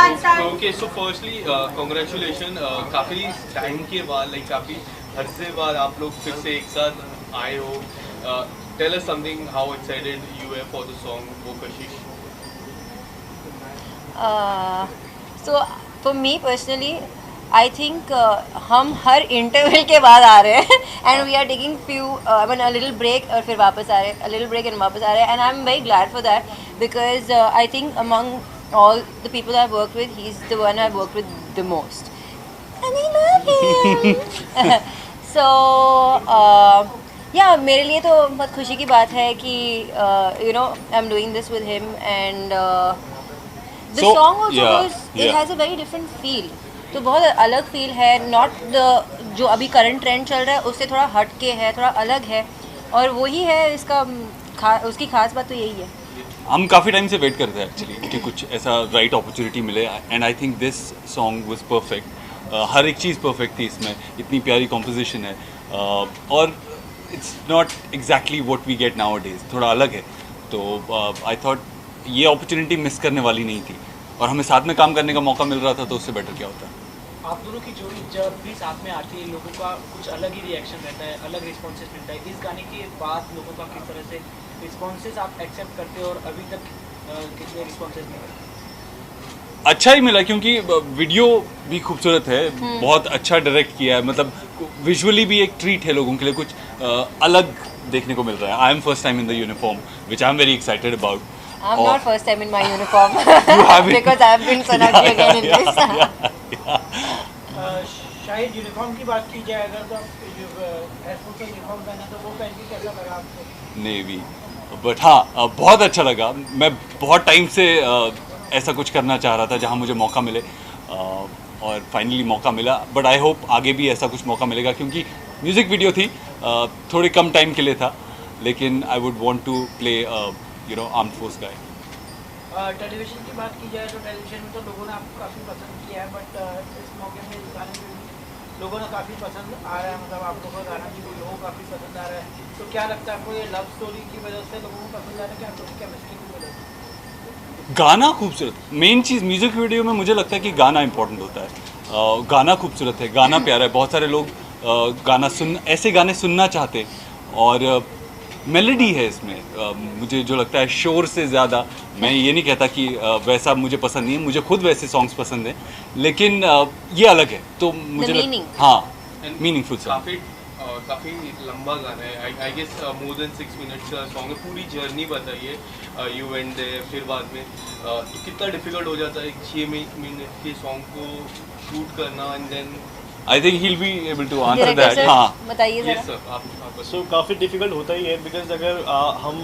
Okay so firstly congratulation काफ़ी time के बाद लाइक काफ़ी अरसे बाद आप लोग फिर से एक साथ आए हो tell us something how excited you are for the song वो कशिश so for me personally I think हम हर इंटरवल के बाद आ रहे हैं and we are taking few I mean a little break और फिर वापस आ रहे हैं, अ लिटिल ब्रेक एंड वापस आ रहे हैं, and I am very glad for that because I think among all the people I've worked with, he's the one I've worked with the most. And I love him. So, yeah, मेरे लिए तो बहुत खुशी की बात है कि you know I'm doing this with him and the So, song also yeah, goes, it yeah. has a very different feel. तो बहुत अलग फील है, नॉट द जो अभी करंट ट्रेंड चल रहा है उससे थोड़ा हट के है, थोड़ा अलग है, और वही है इसका उसकी खास बात तो यही है. हम काफ़ी टाइम से वेट करते हैं एक्चुअली कि कुछ ऐसा राइट अपॉर्चुनिटी मिले and I think this song was perfect. हर एक चीज़ परफेक्ट थी इसमें, इतनी प्यारी कॉम्पोजिशन है और it's not exactly what we get nowadays, थोड़ा अलग है. तो आई थॉट ये अपॉर्चुनिटी मिस करने वाली नहीं थी और हमें साथ में काम करने का मौका मिल रहा था, तो उससे बेटर क्या होता. आप दोनों की जोड़ी जब भी साथ में आती है लोगों का कुछ अलग ही रिएक्शन रहता है, अलग रिस्पॉन्सेस मिलता है. इस गाने के बाद लोगों का किस तरह से रिस्पॉन्सेस आप एक्सेप्ट करते हो और अभी तक कितने रिस्पॉन्सेस मिले? अच्छा ही मिला क्योंकि वीडियो भी खूबसूरत है, बहुत अच्छा डायरेक्ट किया है, मतलब विजुअली भी एक ट्रीट है लोगों के लिए, कुछ अलग देखने को मिल रहा है. I am first time in the uniform which I am very excited about. I'm not first time in my uniform haven't. because I have been Sonaki again in this. शायद यूनिफॉर्म की बात की जाए अगर तो एयरफोर्स का uniform पहना तो वो पहन के कैसा लगा आपको? नेवी, बट हाँ बहुत अच्छा लगा. मैं बहुत टाइम से ऐसा कुछ करना चाह रहा था जहाँ मुझे मौका मिले और फाइनली मौका मिला. बट आई होप आगे भी ऐसा कुछ मौका मिलेगा क्योंकि म्यूज़िक वीडियो थी, थोड़े कम टाइम के लिए था, लेकिन I would want to play you know armed force guy. Television की बात की जाए तो टेलीविजन में तो लोगों ने आपको काफ़ी पसंद किया है, बट इस मौके में इस गाने में भी लोगों ने काफ़ी पसंद आ रहा है, मतलब आप लोगों का गाना भी लोगों को काफ़ी पसंद आ रहा है. तो क्या लगता है आपको ये लव स्टोरी की वजह से लोगों को पसंद आ रहा है कि आप लोगों की केमिस्ट्री की वजह से? गाना खूबसूरत, मेन चीज़ म्यूज़िक वीडियो में मुझे लगता है कि गाना इंपॉर्टेंट होता है. गाना खूबसूरत है, गाना प्यारा है, बहुत सारे लोग गाना ऐसे गाने सुनना चाहते हैं और मेलोडी है इसमें. मुझे जो लगता है शोर से ज़्यादा, मैं ये नहीं कहता कि वैसा मुझे पसंद नहीं है, मुझे खुद वैसे सॉन्ग्स पसंद हैं, लेकिन ये अलग है. तो मुझे हाँ मीनिंगफुल सॉन्ग. काफ़ी लंबा गाना है, I guess more than 6 minutes का सॉन्ग है. पूरी जर्नी बताइए, यू वेंट देयर, फिर बाद में तो कितना डिफिकल्ट हो जाता है 6 मिनट के सॉन्ग को शूट करना and then I think he will be able to answer that. हाँ बताइए यस जरा. सर आप सो काफ़ी डिफ़िकल्ट होता ही है बिकॉज अगर हम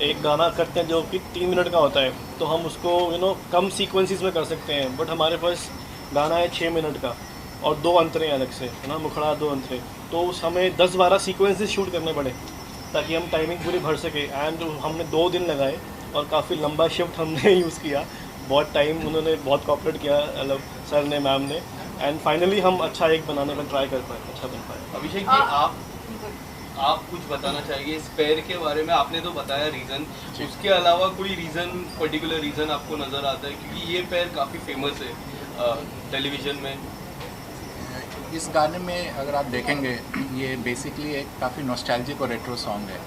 एक गाना करते हैं जो कि 3 मिनट का होता है तो हम उसको कम सीक्वेंसेस में कर सकते हैं, बट हमारे पास गाना है 6 मिनट का और 2 अंतरे अलग से है ना, मुखड़ा 2 अंतरे, तो हमें 10-12 सीक्वेंसेस शूट करने पड़े ताकि हम टाइमिंग पूरी भर सके. एंड हमने 2 दिन लगाए और काफ़ी लंबा शिफ्ट हमने यूज़ किया, बहुत टाइम उन्होंने बहुत कॉपरेट किया, मतलब सर ने, मैम ने, एंड फाइनली हम अच्छा एक बनाने का ट्राई कर पाए, अच्छा बन पाए. अभिषेक जी आप कुछ बताना चाहिए इस पैर के बारे में? आपने तो बताया रीज़न, उसके अलावा कोई रीज़न, पर्टिकुलर रीज़न आपको नज़र आता है क्योंकि ये पैर काफ़ी फेमस है टेलीविजन में? इस गाने में अगर आप देखेंगे ये बेसिकली एक काफ़ी नॉस्टैल्जिक और रेट्रो सॉन्ग है.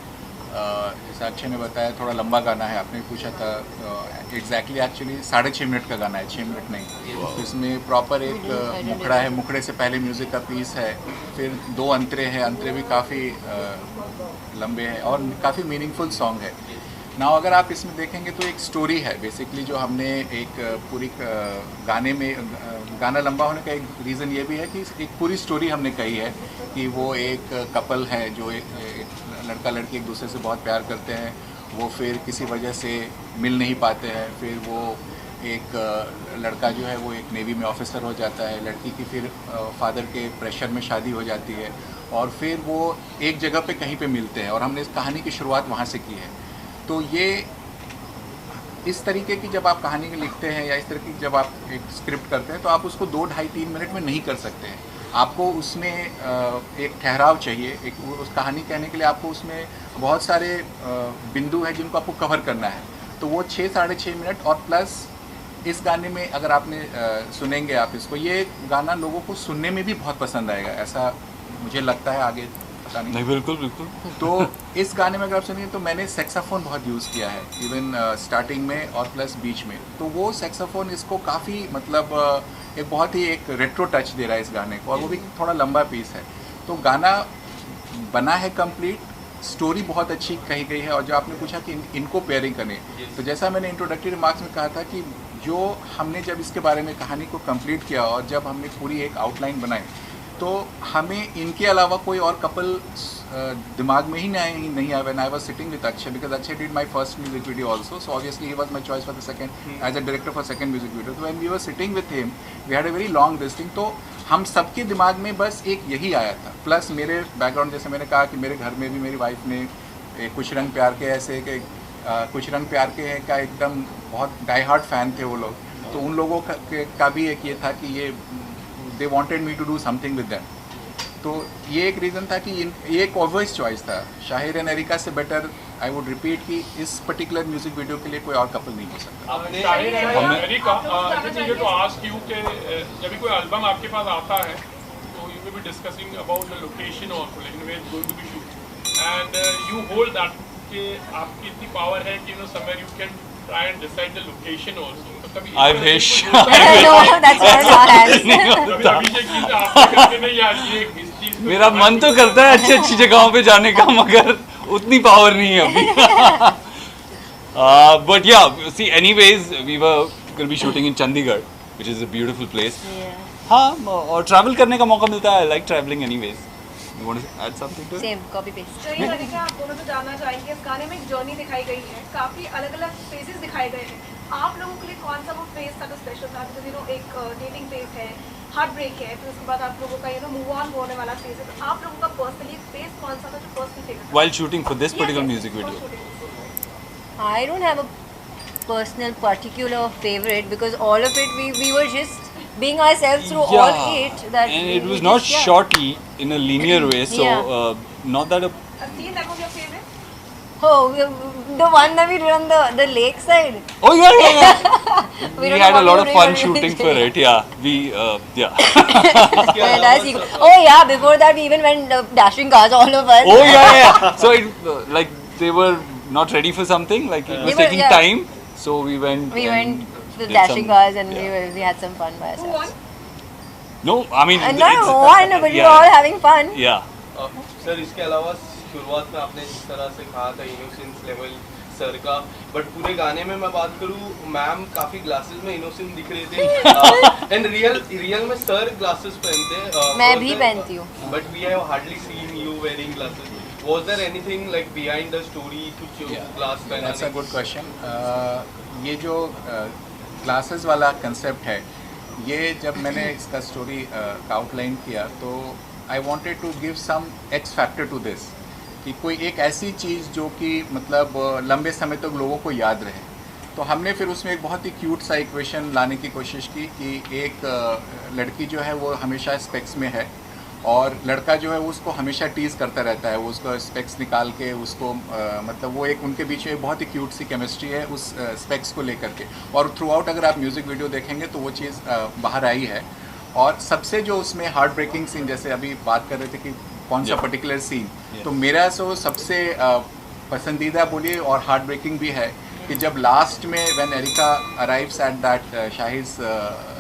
जैसा अक्षय ने बताया थोड़ा लंबा गाना है, आपने पूछा था एग्जैक्टली एक्चुअली 6.5 मिनट का गाना है, 6 मिनट नहीं. तो इसमें प्रॉपर एक मुखड़ा है, मुखड़े से पहले म्यूज़िक का पीस है, फिर 2 अंतरे हैं, अंतरे भी काफ़ी लंबे हैं और काफ़ी मीनिंगफुल सॉन्ग है. ना अगर आप इसमें देखेंगे तो एक स्टोरी है बेसिकली, जो हमने एक पूरी गाने में, गाना लंबा होने का एक रीज़न ये भी है कि एक पूरी स्टोरी हमने कही है कि वो एक कपल है जो एक लड़का लड़की एक दूसरे से बहुत प्यार करते हैं, वो फिर किसी वजह से मिल नहीं पाते हैं, फिर वो एक लड़का जो है वो एक नेवी में ऑफिसर हो जाता है, लड़की की फिर फादर के प्रेशर में शादी हो जाती है और फिर वो एक जगह पे कहीं पे मिलते हैं और हमने इस कहानी की शुरुआत वहाँ से की है. तो ये इस तरीके की जब आप कहानी लिखते हैं या इस तरह की जब आप एक स्क्रिप्ट करते हैं तो आप उसको 2, ढाई, 3 मिनट में नहीं कर सकते हैं. आपको उसमें एक ठहराव चाहिए, एक उस कहानी कहने के लिए आपको उसमें बहुत सारे बिंदु हैं जिनको आपको कवर करना है. तो वो 6, 6.5 मिनट और प्लस इस गाने में अगर आपने सुनेंगे आप इसको, ये गाना लोगों को सुनने में भी बहुत पसंद आएगा, ऐसा मुझे लगता है, आगे पता नहीं। बिल्कुल बिल्कुल। तो इस गाने में अगर आप सुनिए तो मैंने सेक्साफोन बहुत यूज़ किया है, इवन स्टार्टिंग में और प्लस बीच में। तो वो सेक्साफोन इसको काफ़ी मतलब एक बहुत ही एक रेट्रो टच दे रहा है इस गाने को, और वो भी थोड़ा लंबा पीस है। तो गाना बना है कंप्लीट, स्टोरी बहुत अच्छी कही गई है। और जो आपने पूछा कि इनको पेयरिंग करने, तो जैसा मैंने इंट्रोडक्टरी रिमार्क्स में कहा था कि जो हमने जब इसके बारे में कहानी को कंप्लीट किया और जब हमने पूरी एक आउटलाइन बनाई, तो हमें इनके अलावा कोई और कपल दिमाग में ही नहीं आया। When I was sitting with Akshay, because Akshay did my first music video also, so obviously he was my choice for the second as a director for second music video. तो when we were sitting with him we had a very long listing, तो हम सबके दिमाग में बस एक यही आया था। प्लस मेरे बैकग्राउंड, जैसे मैंने कहा कि मेरे घर में भी मेरी वाइफ ने कुछ रंग प्यार के ऐसे कि कुछ रंग प्यार के का एकदम बहुत डाई हार्ट फैन थे वो लोग। तो उन लोगों का भी एक ये था कि ये they wanted me to do something with them. तो ये एक रीज़न था कि ये एक ऑब्वियस चॉइस था। शाहिर एंड एरिका से बेटर आई वुड रिपीट कि इस पर्टिकुलर म्यूजिक वीडियो के लिए कोई और कपल नहीं हो सकता। आपने Shaheer and Erica, just needed to ask you कि जब भी कोई एल्बम आपके पास आता है तो you may be discussing about the location also, like where it's going to be shoot, and you hold that कि आपकी इतनी पावर है कि somewhere you can try and decide the location also. तो कभी I wish. No, that's not our hands. कभी अभिषेक जी से आपने करके नहीं यार ये इस चीज को मेरा मन तो करता है अच्छी अच्छी जगहों पे जाने का, मगर उतनी पावर नहीं है अभी। But yeah, see, anyways, we were going to be shooting in Chandigarh, which is a beautiful place. हाँ, और ट्रैवल करने का मौका मिलता है। I like traveling anyways. You want to add something to it? Same, copy paste. तो ये लड़का आप दोनों तो जानना चाहेंगे, इस गाने में एक जर्नी दिखाई गई है, काफी अलग अलग फेजेस दिखाए गए हैं। आप लोगों के लिए कौन सा वो फेज था जो स्पेशल था? बिकॉज एक डेटिंग फेज है, हार्ट ब्रेक है, फिर उसके बाद आप लोगों का मूव ऑन होने वाला फेज है। तो आप लोगों का पर्सनली फेज कौन सा था जो पर्सनल फेज था? While shooting for this particular music video. I don't have a personal particular favorite because all of it we were just being ourselves through all it. That and we it was just, not yeah. shot in a linear way, so Yeah. not that a A scene that was your favorite? Oh, the one that we did on the lake side. oh yeah. We don't had know a what lot we of were fun doing. shooting for it. Yeah, we yeah. Yeah, that's equal. Oh yeah, before that we even went dashing cars, all of us. Oh yeah. So it like they were not ready for something. Like it was They were, taking yeah. time, so we went. We and went to did dashing some- cars and yeah. we had some fun by Who ourselves. won? No, I mean. Not it's- one, but we were yeah. all having fun. Yeah. Sir इसके अलावा शुरुआत में आपने जिस तरह से कहा था इनोसेंस लेवल सर का, बट पूरे गाने में मैं बात करूँ, मैम काफी ग्लासेस में इनोसेंट दिख रहे थे एंड रियल में सर ग्लासेस पहनते मैं भी पहनती हूँ। But we have hardly seen you wearing glasses. Was there anything like behind the story to glass पहनाने? That's a good question. ये जो क्लासेस वाला कंसेप्ट है, ये जब मैंने इसका स्टोरी का आउटलाइन किया तो I wanted to give some X factor to this, कि कोई एक ऐसी चीज़ जो कि मतलब लंबे समय तक लोगों को याद रहे। तो हमने फिर उसमें एक बहुत ही क्यूट सा इक्वेशन लाने की कोशिश की कि एक लड़की जो है वो हमेशा स्पेक्स में है और लड़का जो है वो उसको हमेशा टीज़ करता रहता है, वो उसको स्पेक्स निकाल के उसको मतलब वो एक उनके बीच में बहुत ही क्यूट सी केमिस्ट्री है उस स्पेक्स को लेकर के। और थ्रू आउट अगर आप म्यूज़िक वीडियो देखेंगे तो वो चीज़ बाहर आई है। और सबसे जो उसमें हार्ट ब्रेकिंग सीन, जैसे अभी बात कर रहे थे कि कौन सा पर्टिकुलर सीन, तो मेरा सबसे पसंदीदा बोलिए और हार्ट ब्रेकिंग भी है कि जब लास्ट में when Erica arrives at that Shahi's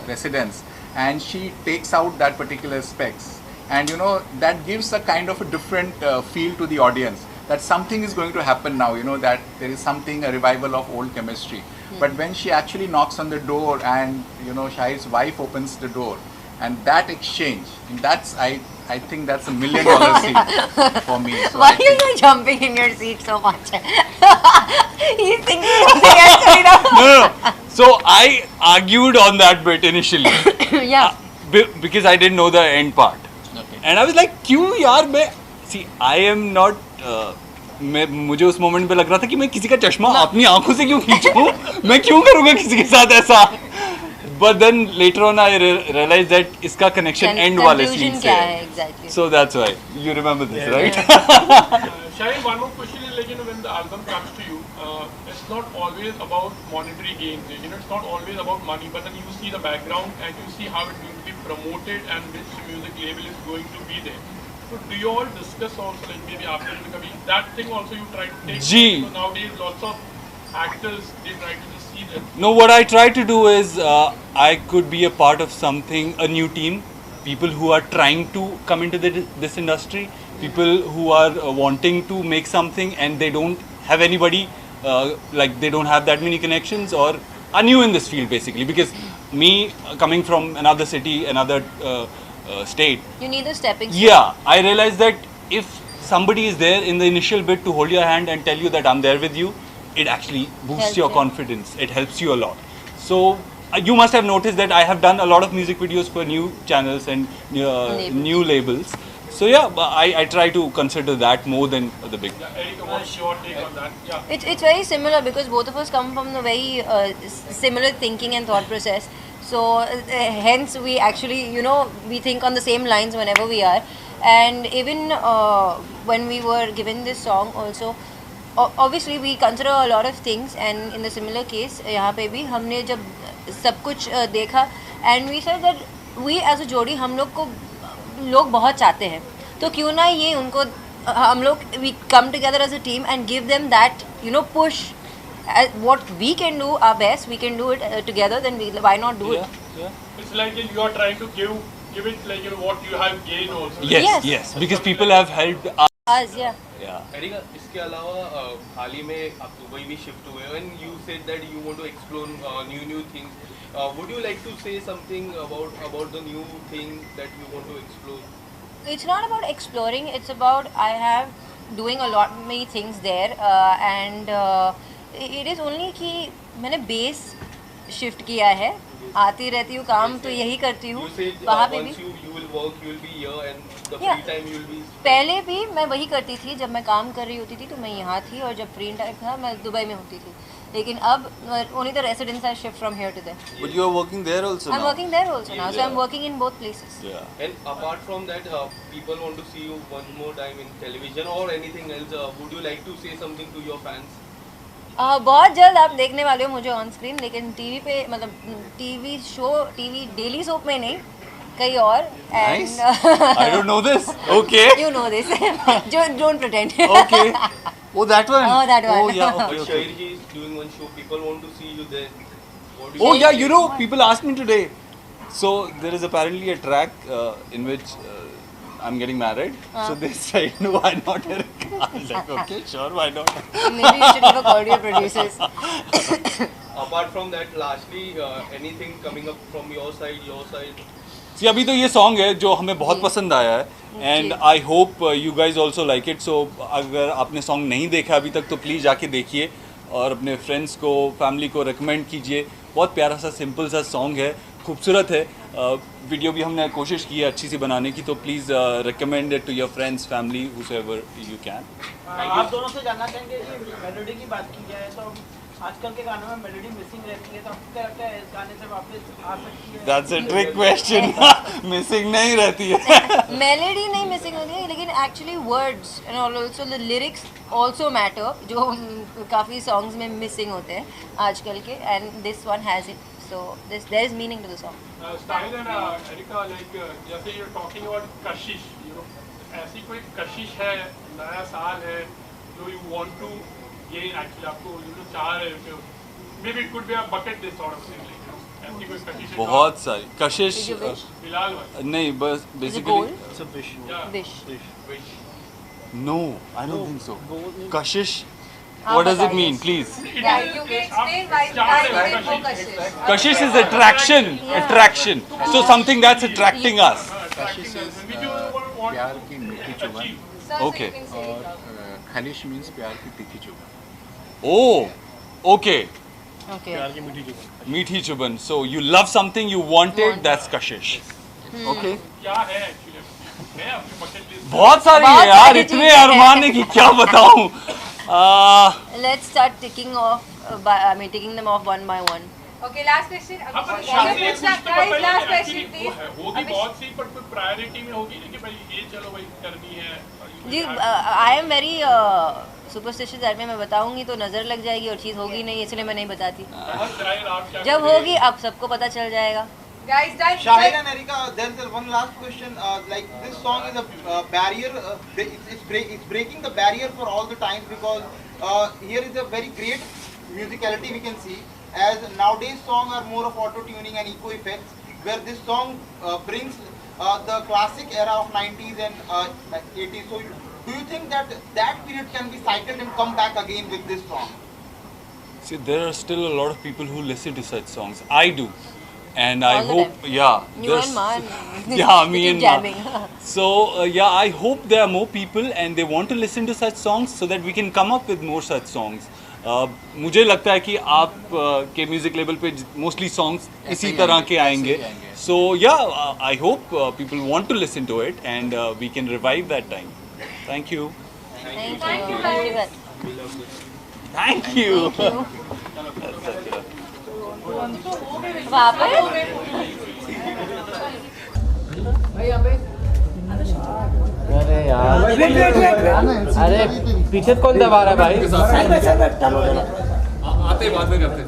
residence and she takes out that particular specs, and you know that gives a kind of a different feel to the audience that something is going to happen now, you know, that there is something, a revival of old chemistry. But when she actually knocks on the door and you know Shahid's wife opens the door and that exchange, that's I think that's $1 million scene for me. So Why I are you think- jumping in your seat so much? He's thinking something else right now. No. So I argued on that bit initially Yeah. because I didn't know the end part. And I was like क्यों यार, मैं सी I am not मुझे उस moment पे लग रहा था कि मैं किसी का चश्मा अपनी आंखों से क्यों खींचूं, मैं क्यों करूंगा किसी के साथ ऐसा। But then later on I realize that इसका कनेक्शन एंड वाले सीन से क्या है exactly? So that's why you remember this right. Shahid, one more question is like, when the album comes to you, it's not always about monetary gains. You know, it's not always about money, but then you see the background and you see how it's going to be promoted and which music label is going to be there. So do you all discuss also, like maybe after the movie, that thing also you try to take? Gee. So nowadays lots of actors, they try to just see that. No, what I try to do is I could be a part of something, a new team, people who are trying to come into this industry, people who are wanting to make something and they don't have anybody, like they don't have that many connections or are new in this field basically. Because me coming from another city, another state, You need a stepping stone. yeah, I realized that if somebody is there in the initial bit to hold your hand and tell you that I'm there with you, it actually boosts Helps your you. confidence. It helps you a lot. So you must have noticed that I have done a lot of music videos for new channels and Labels. new labels. So yeah, I try to consider that more than the big. Yeah, Erica, what's your take on that? Yeah. It's very similar because both of us come from a very similar thinking and thought process. So hence we actually, you know, we think on the same lines whenever we are. And even when we were given this song also, obviously we consider a lot of things. And in the similar case, यहाँ पे भी हमने जब सब कुछ देखा and we said that we as a जोड़ी हम लोग को लोग बहुत चाहते हैं, तो क्यों ना ये उनको हम लोग we come together as a team and give them that, you know, push. What we can do our best, we can do it together, then why not do it? It's like you are trying to give it like, you know, what you have gained also. Yes, Yes. because people have helped us. Us, yeah. Yeah. Erica, इसके अलावा हाल ही में आप Dubai भी shift हुए and you said that you want to explore new things. Would you like to say something about the new thing that you want to explore? It's not about exploring, it's about I have doing a lot many things there and it is only कि मैंने base shift किया है, आती रहती हूँ काम तो यही करती हूँ You said वहाँ पे भी once you will work, you will be here and the Yeah. free time you will be. पहले भी मैं वही करती थी, जब मैं काम कर रही होती थी तो मैं यहाँ थी और जब फ्री टाइम था मैं दुबई में होती थी, लेकिन अब only the residents are shift from here to there. But you are working there also I'm working there also now, so I'm working in both places. Yeah. And apart from that, people want to see you one more time in television or anything else. Would you like to say something to your fans? बहुत जल्द आप देखने वाले हो मुझे on screen, लेकिन TV पे मतलब TV show, TV daily soap में नहीं, कहीं और. Nice. And I don't know this. Okay. you know this. Don't pretend. Okay. Oh, that one. Oh, that one. Oh, yeah. Okay, But okay. Shahir ji is doing one show. People want to see you there. What do you Oh say? yeah, you know, people asked me today. So there is apparently a track in which I'm getting married. So they said, no, why not? I was like, okay, sure, why not? Maybe you should have a call to your producers. Apart from that, lastly, anything coming up from your side? See, अभी तो ये song है जो हमें बहुत पसंद आया है and I hope you guys also like it. So अगर आपने सॉन्ग नहीं देखा अभी तक तो प्लीज़ जाके देखिए और अपने फ्रेंड्स को, फैमिली को रिकमेंड कीजिए. बहुत प्यारा सा सिंपल सा सॉन्ग है, खूबसूरत है. वीडियो भी हमने कोशिश की है अच्छी सी बनाने की, तो please recommend it to your friends, family, whoever you can. आप दोनों से जानना चाहेंगे कि मेलोडी की बात की जाए तो आजकल के गानों में मेलोडी मिसिंग रहती है, तो आपको क्या लगता है इस गाने से वापस आ सकती है? That's a trick question. Missing नहीं रहती है. मेलोडी नहीं मिसिंग होती है, लेकिन actually words and also the lyrics also matter, जो काफ़ी सॉन्ग्स में मिसिंग होते हैं आजकल के, and this one has it. So there is meaning to the song. Style and Erica, like जैसे you're talking about Kashish, you know, ऐसी कोई कशिश है, नया साल है, जो you want to gain actually आपको you know चाह रहे हो, maybe it could be a bucket list sort of thing, like, you know, ऐसी कोई कशिश है. बहुत सारी कशिश. Did you wish? फिलहाल वाली. नहीं, बस Is it basically goal? It's a wish. Yeah. Wish. Wish. No, I don't think so. Goal is- Kashish, आप what does it बताइए. mean, please? Yeah, you can explain why चाह you रहे didn't हो go Kashish. Kashish is attraction, attraction. So something that's attracting us. Kashish is Which you want प्यार की मीठी to चुभन achieve. Sir, Okay. so you can say और it. खलिश means प्यार की तीखी चुभन. Oh, okay. Okay. प्यार की मीठी जुबान. Meethi chuban. So you love something, you want it, that's kashish. Okay. क्या है actually? है आपके bucket list? बहुत सारी है बहुत यार, सारी इतने चीजें हैं. अरमान है कि क्या बताऊं. Let's start ticking off. Taking them off one by one. Okay last question अपन शादी कुछ तो बताइए लास्ट एक्चुअली क्वेश्चन प्लीज होगी बहुत सी पर कोई प्रायोरिटी में होगी ना कि भाई ये चलो भाई करनी है जी I am very superstitious that में मैं बताऊंगी तो नज़र लग जाएगी और चीज़ होगी नहीं, इसलिए मैं नहीं बताती। जब होगी अब सबको पता चल जाएगा। guys done Shahid and Erika, there's one last question. Like this song is a barrier. It's breaking the barrier for all the times because here is a very great musicality we can see. As nowadays songs are more of auto tuning and echo effects, where this song brings the classic era of 90s and 80s. So do you think that period can be cycled and come back again with this song? See, there are still a lot of people who listen to such songs. I do. And I All the hope, time. yeah. You there's- and Man. Yeah, me Keep and jamming. Man. So, yeah, I hope there are more people and they want to listen to such songs so that we can come up with more such songs. मुझे लगता है कि आप के music level पे mostly songs इसी तरह के आएंगे. So yeah, I hope people want to listen to it and we can revive that time. Thank you. Thank you guys. Thank you. वापस अरे यार अरे पीछे कौन दबा रहा है भाई? आते बाद में करते.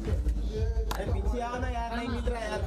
पीछे आओ ना यार, नहीं मिल रहा है यार.